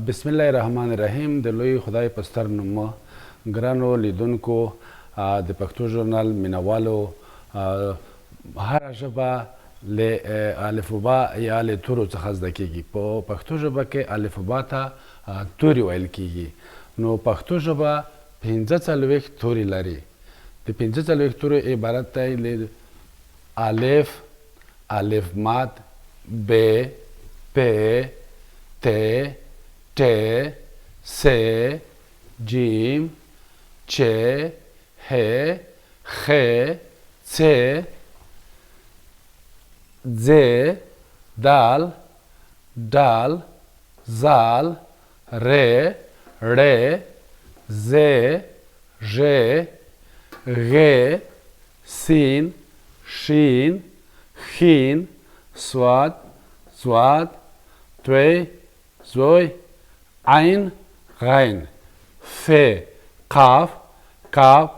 بسم الله الرحمن الرحیم د لوی خدای په ستر نوم ګرانو لیدونکو د پښتو ژورنال مینوالو هره ژبه له الفبا یا له تورو څخه زده کیږي په پښتو ژبه کې الفبا ته توري ویل کیږي نو پښتو ژبه 45 توري لري د 45 تورو عبارت دی له الف الف ماد ب پ ت ت س جیم چ ه خ څ ز دال دال زال ر ړ ز ژ غ سین شین خین صاد صاد توی زوی عین غین ف قاف کاف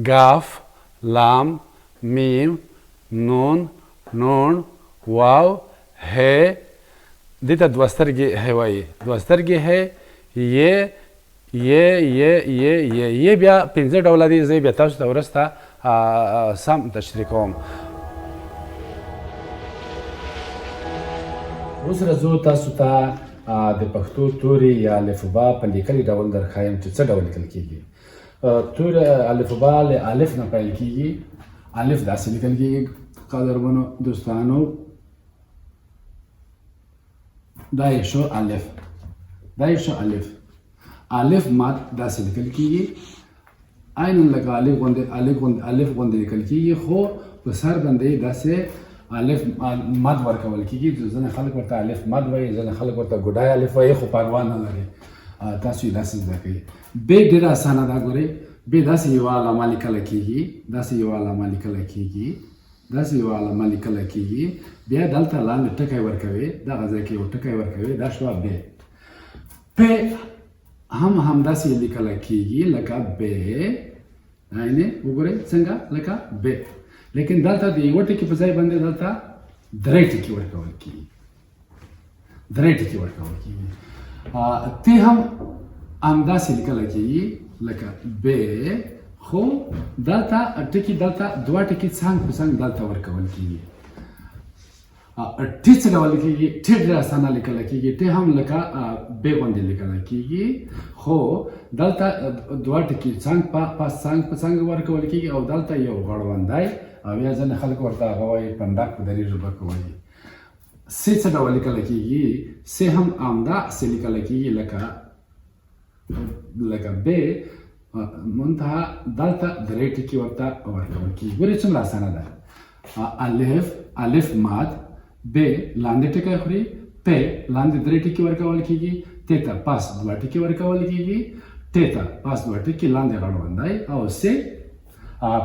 گاف لام میم نون نون واو ه دته دوسترګي ه وایي دوسترګي ه ی بیا 15 ډول دي زه بیا تاسو ته ورسته سم تشریح کوم اوس راځو تاسو ته د پښتو توري یا الفبا په لیکلي ډول درښایم چې څه ډول لیکل کیږي توري الفبا له الف نه پیل کیږي الف داسې لیکل کیږي قدرمنو دوستانو دا یې شو الف الف ماد داسې لیکل کیږي عین لکه الف غوندې لیکل کیږي خو په سر باندې داسې الف مد ورکول کیږي ځینې خلک ورته الف مد وایي ځینې خلک ورته ګوډای الف وایي خو پروا نه لري تاسو یې داسې زده کوئ ب ډېره اسانه ده ګورئ ب داسې یوه علامه لیکله کیږي بیا دلته لاندې ټکی ورکوي دغه ځای کې یو ټکی ورکوي دا شوه ب پ هم همداسې لیکله کیږي لکه ب یعنې وګورئ څنګه لکه ب لیکن دلته د یوه ټکي په ځای باندې دلته درې ټکي ورکول کیږي ت هم همداسې لیکلی کیږي لکه ب خو دلته ټکي دلته دوه ټکي څنګ په څنګ دلته ورکول کیږي ټ څه ډول کیږي ټ ډېره اسانه لیکلی کیږي ټ هم لکه ب غوندې لیکلی کیږي خو دلته دوه ټکي څنګ په څنګ ورکول کیږي او دلته یو غړوندی او یا ځینې خلک ورته هغه وایي پنډک په دري ژبه کې وایي س څه ډول لیکلی کیږي س هم همداسې لیکلی کیږي لکه ب منتها دلته درې ټکي ورته ورکول کیږي ګورئ څومره اسانه ده الف ماد ب لاندې ټکی خوري پ لاندې درې ټکي ورکول کیږي ت ته پاس دوه ټکي ورکول کیږي ت ته پاس دوه ټکي لاندې غړوندی او س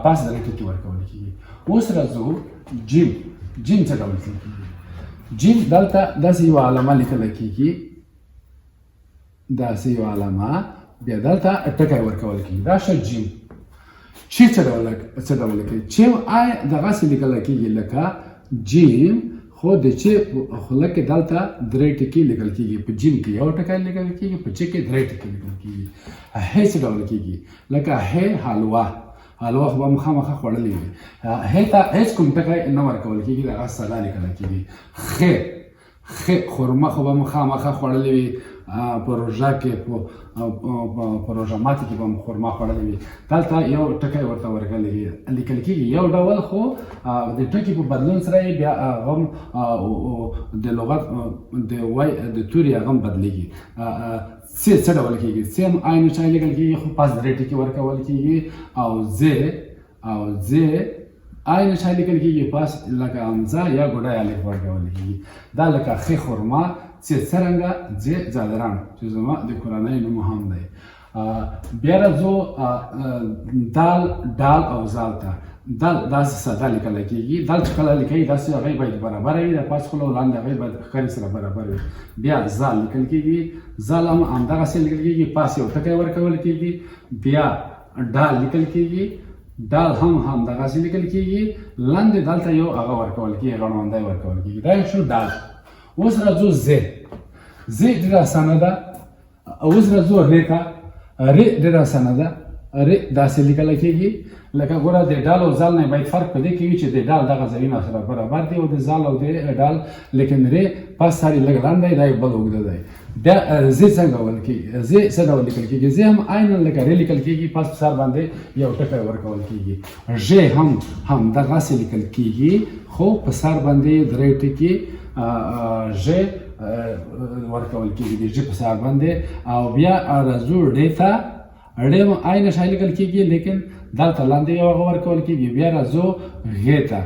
پاس درې ټکي ورکول کیږي اوس راځو جیم څه ډول کیږي جیم دلته داسې یوه علامه لیکلی کیږي بیا دلته ټکی ورکول کیږي دا شه جیم چې څه ډول کیږي چې دغسې لیکلی کیږي لکه جیم خو د چې خوله کې دلته درې ټکي لیکل کیږي په جیم کې یو ټکی لیکل کیږي په چې کې درې ټکي لیکل کیږي ه څه ډول کیږي لکه ه حلوا خو به مخامخه خوړلې وي هې ته هېڅ کوم ټکی نه ورکول کیږي دغه ساده لیکلی کیږي خ خرمه خو به مخامخه خوړلې وي په روژه کې په روژه ماتي کې به خرما خوړلې وي دلته یو ټکی ورته لیکل کیږي یو ډول خو د ټکي په بدلون سره یې بیا هغه د لغت د توري هغه هم بدلېږي څه ډول کیږي څه هم عین شی لیکل کیږي خو پاس درې ټکي ورکول کیږي او ز عین شی لیکل کیږي پاس لکه همزه یا ګوډای الف ورکول کیږي دا لکه ښې خرما څرنګه زادران چې زما د کورنۍ نوم هم دی بیا راځو دال او زال ته دال داسې ساده لیکلی کیږي دال چې کله لیکئ داسې هغې باید برابره وي د پاس خوله او لاندې هغې باید ښکاري سره برابر وي بیا زال لیکل کیږي زال هم همدغسې لیکل کیږي پاس یو ټکی ورکول کیږي بیا ډال لیکل کیږي دال هم دغسې لیکل کیږي لاندې دلته یو هغه ورکول کیږي غړوندی ورکول کیږي دا یو شو دال اوس راځو ز ډېره اسانه ده اوس راځو ری ته. ری ډېره اسانه ده. ری داسې لیکل کېږي لکه ګوره د ډال او زال نه باید فرق په دې کې وي چې د ډال دغه ځایونه سره برابر دي او د زال او د ډال لیکن ری پاس ساري لږ لاندې دی دا یو بل اوږده دی. بیا زه څنګه ویل کېږي؟ زه څه ډول لیکل کېږي؟ زه هم عینا لکه ری لیکل کېږي پاس په سر باندې یو ټکی ورکول کېږي. ژ هم دغسې لیکل کېږي خو په سر باندې درې ټکي ژ ورکول کېږي د ژ په سر باندې. او بیا راځو ډې ته. ډې هم عین شی لیکل کېږي لیکن دلته لاندې یو هغه ورکول کېږي. بیا راځو غې ته.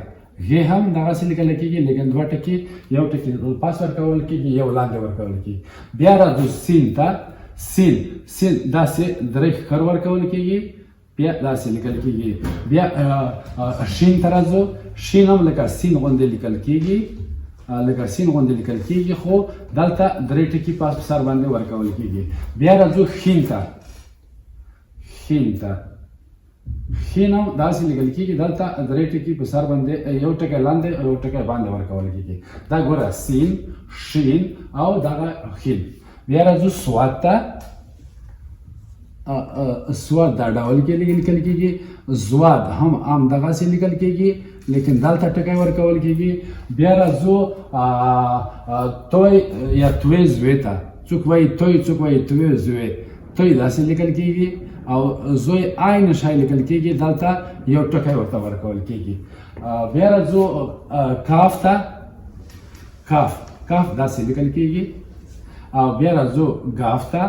غې هم دغسې لیکل کېږي لیکن دوه ټکي یو ټکي پاس ورکول کېږي یو لاندې ورکول کېږي. بیا راځو سین ته. سین داسې درې ښکر ورکول کېږي بیا داسې لیکل کېږي. بیا شین ته راځو. شین هم لکه سین غوندې لیکل کېږي لیکل کېږي خو دلته درې ټکي پاس په سر باندې ورکول کېږي. بیا راځو ښین ته. ښین هم داسې لیکل کېږي دلته درې ټکي په سر باندې یو ټکی لاندې او یو ټکی باندې ورکول کېږي. دا ګوره سین شین او دغه ښین. بیا راځو سواد ته. سواد دا ډول کې لیکل کېږي. زواد هم دغسې لیکل کېږي لیکن دلته ټکی ورکول کېږي. بیا راځو توی یا توی زوی ته. څوک وایي توی څوک وایي توی زوی. توی داسې لیکل کېږي او زوی عین شی لیکل کېږي دلته یو ټکی ورته ورکول کېږي. بیا راځو کاف ته. کاف داسې لیکل کېږي. او بیا راځو ګاف ته.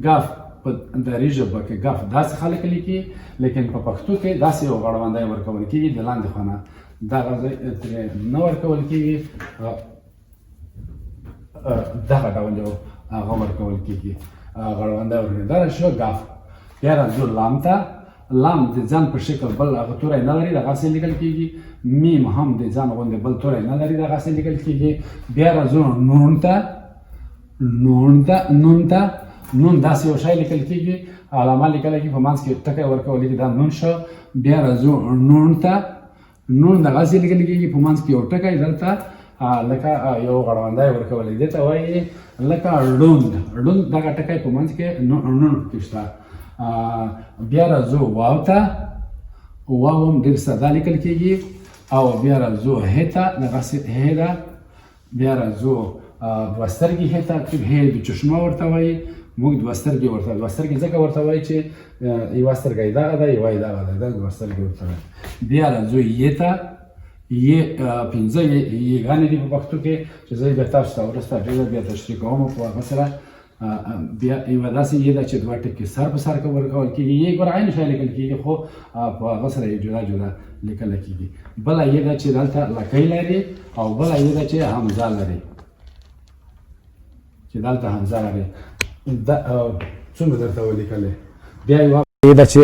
ګاف په دري ژبه کې ګاف داسې خلک لیکي لیکن په پښتو کې داسې یو غړوندی ورکول کېږي د لاندې خوا نه دغه ځای ترې نه ورکول کېږي دغه ډول یو هغه ورکول کېږي غړوندی ورکوي. دا شو ګاف. بیا راځو لام ته. لام د ځان په شکل بل هغه توری نه لري دغسې لیکل کېږي. میم هم د ځان غوندې بل توری نه لري دغسې لیکل کېږي. بیا راځو نون ته. نون داسې یو شی لیکل کېږي علامه لیکل کېږي په منځ کې ټکی ورکول کېږي دا نون شو. بیا راځو نون ته. نون دغسې لیکل کېږي په منځ کې یو ټکی دلته لکه یو غړوندی ورکول کېږي. دې ته وایي لکه ړوند. ړوند دغه ټکی په منځ کې نون پکې شته. بیا راځو واو ته. واو هم ډېر ساده لیکل کېږي. او بیا راځو هې ته. دغسې هې ده. بیا راځو دوه سترګې هې ته. هې د چشمه ورته وایي. موږ دوه سترګې ورته دوه سترګې ځکه ورته وایي چې یوه سترګه یې دغه ده یوه یې دغه ده دا دوه سترګې ورته وایي. بیا راځو یې ته. یې پنځه یېګانې دي په پښتو کې چې زه بیا تاسو ته وروسته ډېره بیا تشریح کوم په هغه سره. بیا یوه داسې یې ده چې دوه ټکي سر په سر ورکول کېږي. یې ګوره عین شی لیکل کېږي خو په هغه سره یې جدا جدا لیکل کېږي. بله یې ده چې دلته لکۍ لري او بله یې ده چې همزه لري چې دلته همزه لري. څومره درته ولیکلې. بیا یوه یې ده چې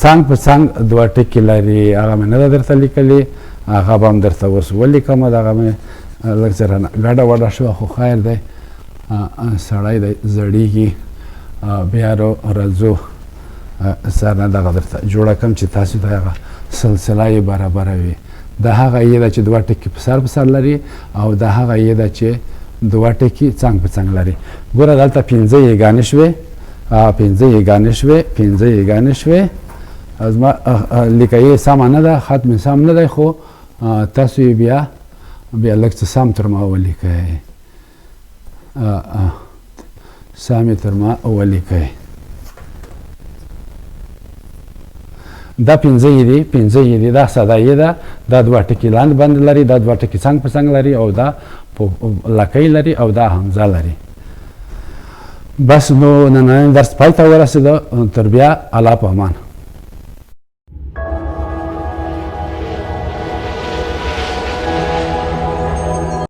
څنګ په څنګ دوه ټکي لري هغه مې نه ده درته لیکلې هغه به هم درته اوس ولیکمه. دغه مې لږ څه رانه ګډه وډه شوه خو خیر دی سړی دی زړیږي. بیا راځو سر نه دغه درته جوړه کړم چې تاسو ته هغه سلسله یې برابره وي. دا هغه یې ده چې دوه ټکي په سر لري او دا هغه یې ده چې دوه ټکي څنګ په څنګ لري. ګوره دلته پنځه یېګانې شوې. زما لیکه یې سمه نه ده خط مې سم نه دی خو تاسو یې بیا لږ څه سم تر ما ولیکئ. سم یې تر ما ولیکئ. دا پنځه یې دي. دا ساده یې ده. دا دوه ټکي لاندې باندې لري. دا دوه ټکي څنګ په څنګ لري او دا لکۍ لري او دا همزه لري. بس نو نننی درس پای ته ورسېده. تر بیا الله په امان.